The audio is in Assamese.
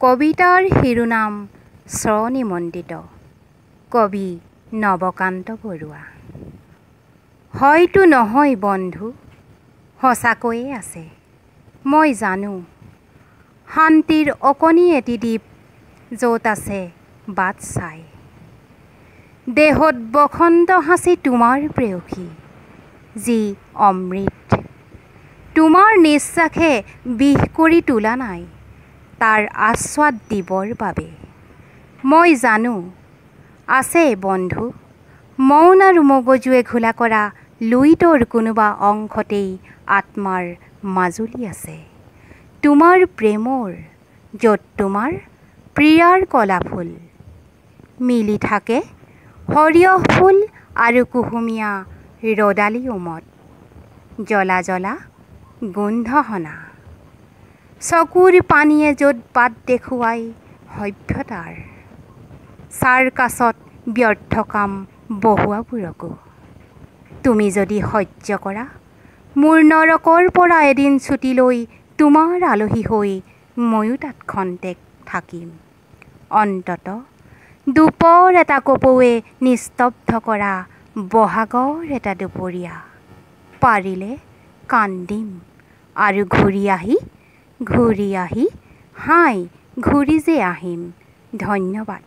কবিতাৰ শিৰোনাম স্বনিমন্ত্ৰিত কবি নৱকান্ত বৰুৱা। হয়তো নহয় বন্ধু, সঁচাকৈয়ে আছে। মই জানো শান্তিৰ অকণি এটি দ্বীপ, য'ত আছে বাট চাই। দেহত বসন্ত সাঁচি তোমাৰ প্ৰেয়সী, যি অমৃত। তোমাৰ নিশ্বাসে বিষ কৰি তোলা নাই তাৰ আস্বাদ দিবৰ বাবে। মই জানো আছে বন্ধু, মন আৰু মগজুৱে ঘোলা কৰা লুইতৰ কোনোবা অংশতেই আত্মাৰ মাজুলী আছে তোমাৰ প্ৰেমৰ, য'ত তোমাৰ প্ৰিয়াৰ কলা ফুল মিলি থাকে সৰিয়হ ফুল আৰু কুহুমীয়া ৰ'দালি উমত। জ্বলা জ্বলা গোন্ধসনা চকুৰ পানীয়ে য'ত বাট দেখুৱাই সভ্যতাৰ, চাৰ্কাছত ব্যৰ্থ কাম বহুৱাবোৰকো। তুমি যদি সহ্য কৰা মোৰ নৰকৰ পৰা এদিন ছুটি লৈ তোমাৰ আলহী হৈ ময়ো তাত খন্তেক থাকিম। অন্তত দুপৰ এটা কপৌৱে নিস্তব্ধ কৰা বহাগৰ এটা দুপৰীয়া পাৰিলে কান্দিম আৰু ঘূৰি আহি হাই ঘূৰি যে আহিম। ধন্যবাদ।